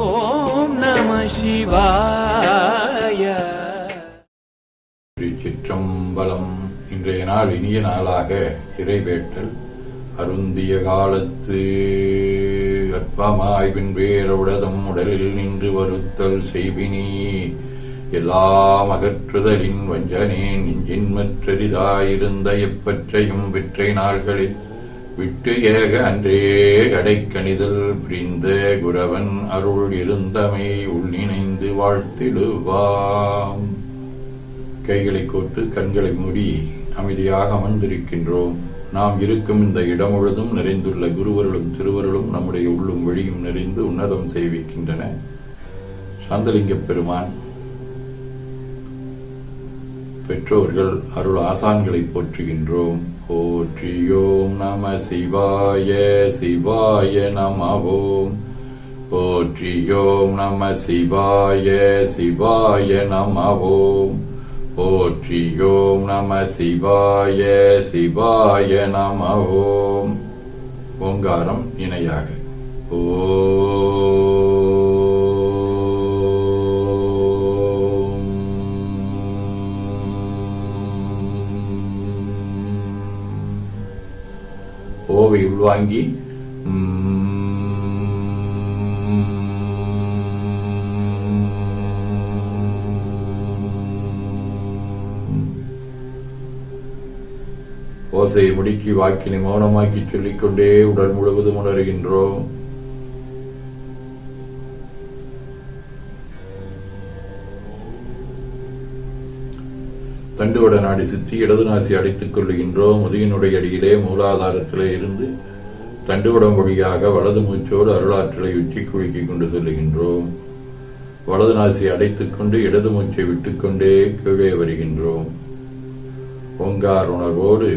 ஓம் நம சிவாய. திருச்சிற்றம்பலம். இன்றைய நாள் இனிய நாளாக இறைவேட்டல். அருந்திய காலத்து அற்பமாய் பின்பேரவுடதம் உடலில் நின்று வருத்தல் செய்வினி எல்லாம் அகற்றுதலின் வஞ்சனேன் நெஞ்சின் மற்றரிதாயிருந்த எப்பற்றையும் விற்றை நாள்களில் விட்டு ஏக அன்றே அடைக்கணிதல் புரிந்த குரவன் அருள் இருந்தமை உள்நினைந்து வாழ்த்திடுவாம். கைகளை கோர்த்து கண்களை மூடி அமைதியாக அமர்ந்திருக்கின்றோம். நாம் இருக்கும் இந்த இடம் முழுதும் நிறைந்துள்ள குருவருளும் திருவருளும் நம்முடைய உள்ளும் வெளியும் நிறைந்து உன்னதம் செய்விக்கின்றன. சாந்தலிங்க பெருமான் பெற்றோர்கள் அருள் ஆசான்களை போற்றுகின்றோம். போற்றியோம் நம சிவாய சிவாய நமவோம். போற்றியோம் நம சிவாய சிவாய நமவோம். போற்றியோம் நம சிவாய சிவாய நமவோம். ஓங்காரம் இணையாக ஓவை உள்வாங்கி ஓசையை முடுக்கி வாக்கினை மௌனமாக்கி சொல்லிக்கொண்டே உடல் முழுவதும் உணர்கின்றோம். தண்டுவட நாடி சுற்றி இடது நாசி அடைத்துக் கொள்ளுகின்றோம். முதுகினுடைய அடியிலே மூலாதாரத்திலே இருந்து தண்டுவடம் வழியாக வலது மூச்சோடு அருளாற்றலை உச்சி குலுக்கிக் கொண்டு செல்லுகின்றோம். வலது நாசி அடைத்துக் கொண்டு இடது மூச்சை விட்டுக்கொண்டே கீழே வருகின்றோம். ஓங்கார் உணர்வோடு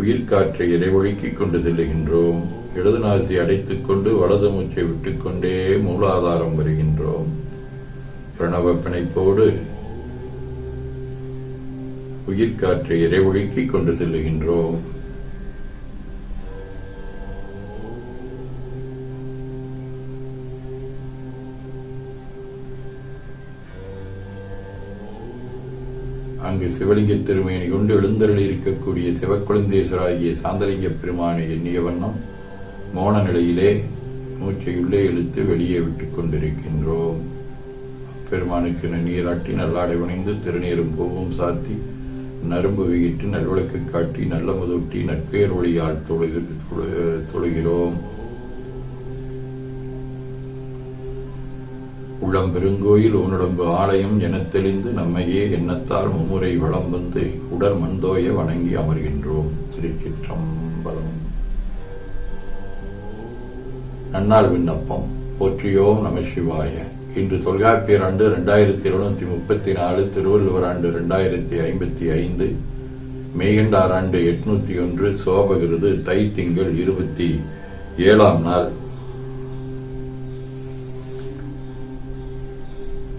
உயிர்காற்றை இறைவொழுக்கிக் கொண்டு செல்லுகின்றோம். இடது நாசி அடைத்துக் கொண்டு வலது மூச்சை விட்டுக்கொண்டே மூலாதாரம் வருகின்றோம். பிரணவ பிணைப்போடு உயிர்காற்றை இறைவொழுக்கிக் கொண்டு செல்லுகின்றோம். அங்கு சிவலிங்க திருமேனி கொண்டு எழுந்தருளி இருக்கக்கூடிய சிவக்குழந்தேஸ்வராகிய சாந்தலிங்க பெருமானை எண்ணிய வண்ணம் மௌன நிலையிலே மூச்சை உள்ளே இழுத்து வெளியே விட்டுக் கொண்டிருக்கின்றோம். பெருமானுக்கு நீராட்டி நல்லாடை உணைந்து திருநீரும் பூவும் சாத்தி நரும்பு வையிட்டு நல்விளக்கு காட்டி நல்ல முதூட்டி நட்பேர் ஒளியால் தொழுகிறோம். உள்ளம் பெருங்கோயில் ஊனுடம்பு ஆலயம் எனத் தெளிந்து நம்மையே எண்ணத்தால் மும்முறை வளம் வந்து உடல் மந்தோய வணங்கி அமர்கின்றோம். திருச்சிற்றம்பலம். நன்னாள் விண்ணப்பம். போற்றியோம் நம சிவாய. இன்று தொல்காப்பியர் ஆண்டு 2734, திருவள்ளுவர் ஆண்டு 2055, மெய்கண்டார் ஆண்டு 801, சோபகிருது தை திங்கள் 27ஆம் நாள்.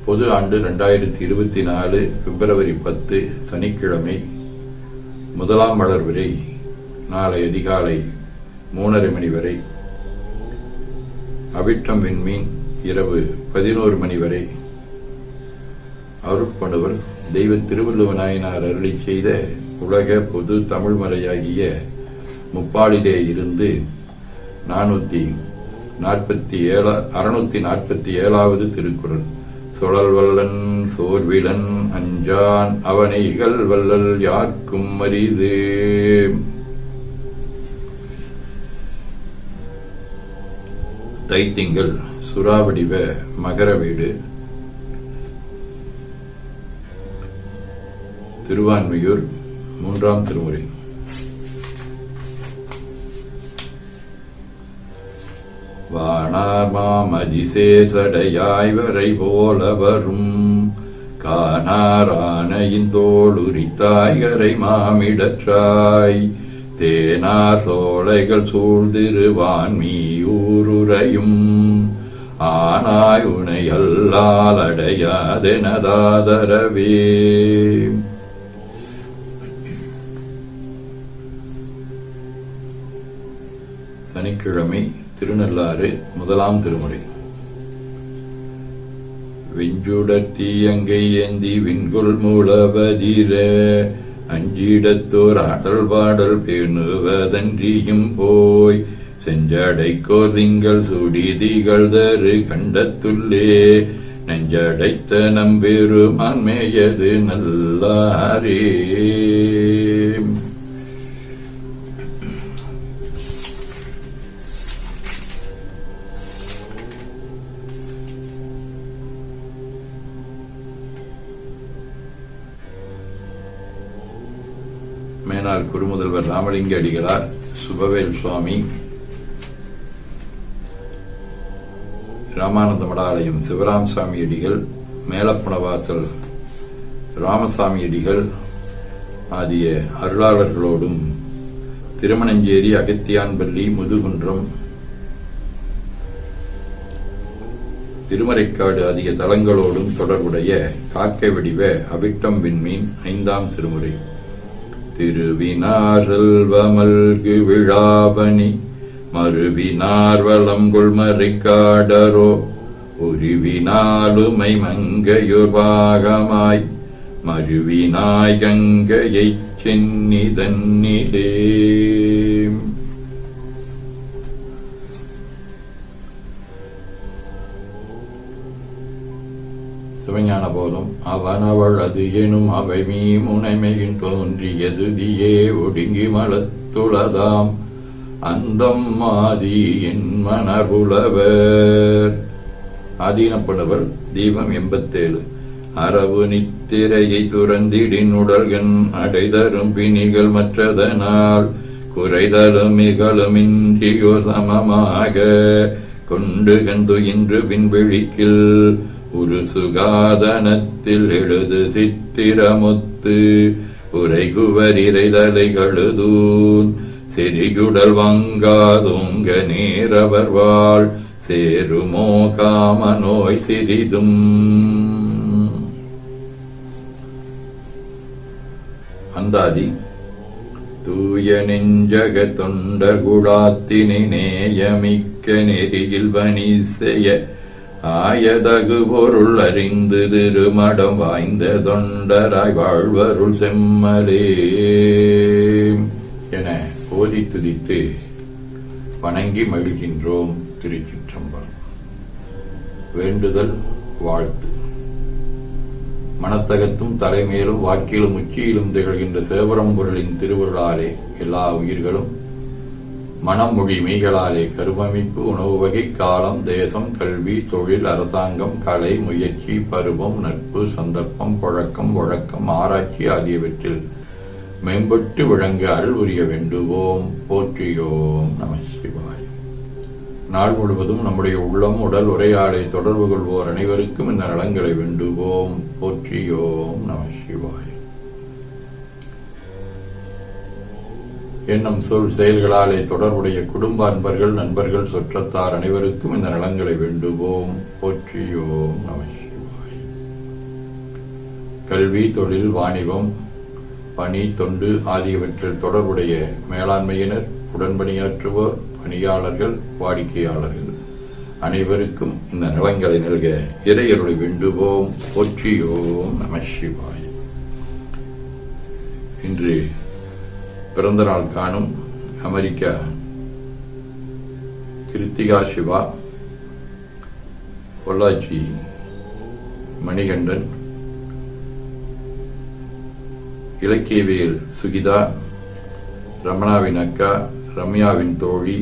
பொது ஆண்டு 2024 பிப்ரவரி 10 சனிக்கிழமை. முதலாம் மலர் வரை நாளை அதிகாலை 3:30 மணி வரை. அவிட்டம் விண்மீன் இரவு 11 மணி வரை. அருட்பணுவர் தெய்வ திருவள்ளுவ நாயனார் அருளி செய்த உலக பொது தமிழ் மறையாகிய முப்பாலிலே இருந்து 647வது திருக்குறள். சொழல் வல்லன் சோர்விலன் அஞ்சான் அவனைகள் வல்லல் யார்க்கும் அரிது. தைத்திங்கள் சுறாவடிவ மகர வீடு. திருவான்மையூர் 3ஆம் திருமுறை. வானார் மாமதிசேர் சடையாய் வரை போல வரும் கானாரானையின் தோளுரித்தாய்கரை மாமிடற்றாய் தேனார் சோலைகள் சூழ்திருவான்மியூருரையும் ஆனாய் உனை அல்லால் அடையாதெனதாதரவே. சனிக்கிழமை திருநள்ளாறு முதலாம் திருமுறை. வெஞ்சுடத்தீயங்கை ஏந்தி விண்குள் மூலவதிர அஞ்சிடத்தோர் ஆடல் பாடல் பேணுவதன்றியும் போய் செஞ்சடைக்கோர் திங்கள் சுடிதிகள் தரு கண்டத்துள்ளே நெஞ்சடைத்த நம்பெருமான் மேயது நல்லாரே. மேனார் குருமுதல்வர் ராமலிங்க அடிகளார், சுபவேல் சுவாமி, ராமானந்த மடாலயம் சிவராம் சாமி அடிகள், மேலப்புணவாசல் ராமசாமி அடிகள் ஆகிய அருளாளர்களோடும் திருமணஞ்சேரி, அகத்தியான்பள்ளி, முதுகுன்றம், திருமறைக்காடு ஆகிய தலங்களோடும் தொடர்புடைய காக்கை வடிவ அவிட்டம் விண்மீன் 5ஆம் திருமுறை. திருவினார் செல்வமல்கு விழாபணி மறுவினார் வளம் கொள்மறைக்காடரோ உருவினாலுமை மங்கையொர் பாகமாய் மறுவினாய் கங்கையைச் சென்னிதன்னிலே. சிவஞான போதும் அவனவள் அது எனும் அவை மீ முனைமையின் தோன்றியது தியே ஒடுங்கி மலத்துளதாம் அந்தம் ஆதி என் மனபுலவர். ஆதீனப்படுவர் தீபம் 87. அரவு நித்திரையை துறந்திடின் உடல்கண் அடைதரும் பிணிகள் மற்றதனால் குறைதலும் மிகழுமின்றியோ சமமாக கொண்டு கந்து இன்று பின்வெளிக்கில் ஒரு சுகாதனத்தில் எழுது சித்திரமுத்து உரைகுவர் இறைதலை கழுதூன் செறிகுடல் வாங்காதோங்க நேரவர் வாழ் சேருமோ காம நோய் சிறிதும். அந்தாதி. தூய நெஞ்சக தொண்டர் குழாத்தினை நேயமிக்க நெறியில் பணி செய்ய ஆயதகு பொருள் அறிந்து திருமடம் வாய்ந்த தொண்டராய் வாழ்வருள் செம்மலே என ஓதி துதித்து வணங்கி மகிழ்கின்றோம். திருச்சிற்றம்பலம். வேண்டுதல் வாழ்த்து. மனத்தகத்தும் தலைமையிலும் வாக்கிலும் உச்சியிலும் திகழ்கின்ற சிவபரம்பொருளின் திருவருளாலே எல்லா உயிர்களும் மனம் மொழி மெய்களாலே கருமமைப்பு, உணவு வகை, காலம், தேசம், கல்வி, தொழில், அரசாங்கம், கலை, முயற்சி, பருவம், நட்பு, சந்தர்ப்பம், பழக்கம், வழக்கம், ஆராய்ச்சி ஆகியவற்றில் மேம்பட்டு விளங்க அருள் புரிய வேண்டுவோம். போற்றியோம் நம சிவாய். நாள் முழுவதும் நம்முடைய உள்ளம், உடல், உரையாடை தொடர்பு கொள்வோர் அனைவருக்கும் இந்த நலங்களை வேண்டுவோம். போற்றியோம் நம சிவாய். எண்ணம், சொல், செயல்களாலே தொடர்புடைய குடும்ப அன்பர்கள், நண்பர்கள், சுற்றத்தார் அனைவருக்கும் இந்த நலங்களை வேண்டுவோம். போற்றியோம் நம சிவாய். கல்வி, தொழில், வாணிபம், பணி, தொண்டு ஆகியவற்றில் தொடர்புடைய மேலாண்மையினர், உடன்பணியாற்றுவோர், பணியாளர்கள், வாடிக்கையாளர்கள் அனைவருக்கும் இந்த நலங்களை நல்க இறையருளை வேண்டுவோம். போற்றியோம் நம சிவாய். இன்று பிறந்த நாள் காணும் அமெரிக்கா கிருத்திகா சிவா, பொள்ளாச்சி மணிகண்டன், இலக்கியவியல் சுகிதா, ரமணாவின் அக்கா, ரம்யாவின் தோழி,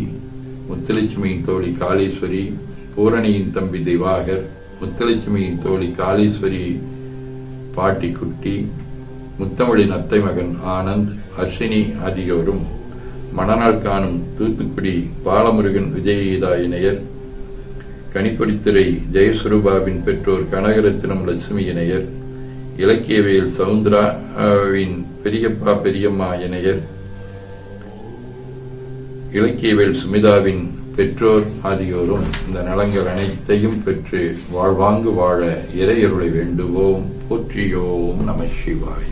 முத்துலட்சுமியின் தோழி காளீஸ்வரி, பூரணியின் தம்பி திவாகர், முத்துலட்சுமியின் தோழி காளீஸ்வரி பாட்டி குட்டி, முத்தமிழின் அத்தை மகன் ஆனந்த், அர்ஷினி ஆகியோரும் மணநாள் காணும் தூத்துக்குடி பாலமுருகன் விஜயகீதா இணையர், கனிப்பொடித்துறை ஜெயஸ்வரூபாவின் பெற்றோர் கனகரத்னம் லட்சுமி இணையர், இலக்கியவியல் சவுந்தராவின் பெரியப்பா பெரியம்மா இணையர், இலக்கியவியல் சுமிதாவின் பெற்றோர் ஆகியோரும் இந்த நலங்கள் அனைத்தையும் பெற்று வாழ்வாங்கு வாழ இறையருளை வேண்டுவோம். போற்றியோம் நம சிவாய்.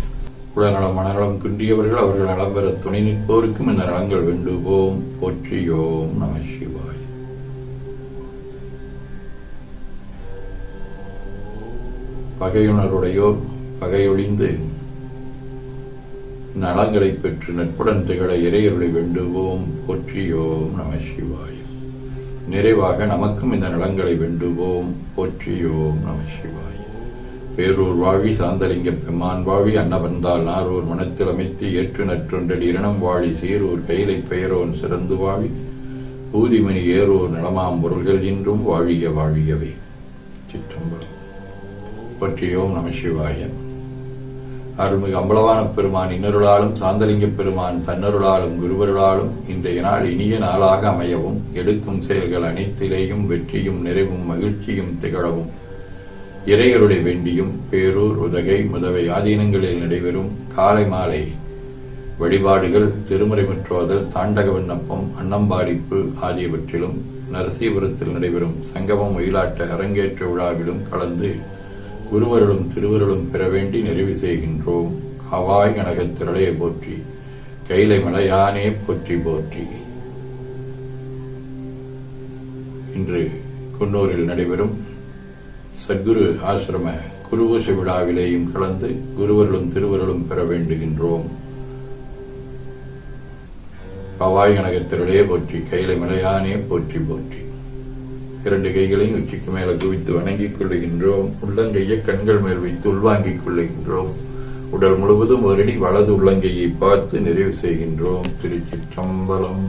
உடல்நலம், மனநலம் குன்றியவர்கள் அவர்கள் நலம் பெற துணை நிற்போருக்கும் இந்த நலங்கள் வேண்டுவோம். போற்றியோம் நம சிவாய். பகையுணருடையோர் பகையொழிந்து நலங்களை பெற்று நட்புடன் திகழ இறையருளை வேண்டுவோம். போற்றியோம் நம சிவாய. நிறைவாக நமக்கும் இந்த நலங்களை வேண்டுவோம். போற்றியோம் நம சிவாய. பேரூர் வாழி சாந்தலிங்க பெம்மான் வாழி அன்னவந்தால் நாரூர் மனத்தில் அமைத்து ஏற்று நற்றொன்றடி இரணம் வாழி சீரூர் கைலை பெயரோன் சிறந்து வாழி ஊதிமணி ஏறோர் நலமாம் பொருள்கள் என்றும் வாழிய வாழியவே. சிற்றம்பலம். போற்றியோம் நம சிவாய. அருள்மிகு அம்பலவான பெருமான் இன்னருளாலும் சாந்தலிங்க பெருமான் தன்னருளாலும் குருவருளாலும் இன்றைய நாள் இனிய நாளாக அமையவும், எடுக்கும் செயல்கள் அனைத்திலேயும் வெற்றியும் நிறைவும் மகிழ்ச்சியும் திகழவும் இறையருளை வேண்டியும் பேரூர் உதகை முதவை ஆதீனங்களில் நடைபெறும் காலை மாலை வழிபாடுகள், திருமுறை முற்றோதல், தாண்டக விண்ணப்பம், அன்னம்பாடிப்பு ஆகியவற்றிலும் நரசீபுரத்தில் நடைபெறும் சங்கமம் ஒயிலாட்ட அரங்கேற்ற விழாவிலும் கலந்து குருவருளும் திருவருளும் பெற வேண்டி நிறைவு செய்கின்றோம். காவாய் கனகத்திரளையை போற்றி, கைலை மலையானே போற்றி போற்றி. இன்று குன்னூரில் நடைபெறும் சத்குரு ஆசிரம குருபூசை விழாவிலேயும் கலந்து குருவருளும் திருவருளும் பெற வேண்டுகின்றோம். காவாய் கனகத்திரளையே போற்றி, கைலை மலையானே போற்றி போற்றி. இரண்டு கைகளையும் உச்சிக்கு மேல குவித்து வணங்கிக் கொள்ளுகின்றோம். உள்ளங்கையை கண்கள் மேல் வைத்து உள்வாங்கிக் கொள்ளுகின்றோம். உடல் முழுவதும் ஒரு அடி வலது உள்ளங்கையை பார்த்து நிறைவு செய்கின்றோம். திருச்சிற்றம்பலம்.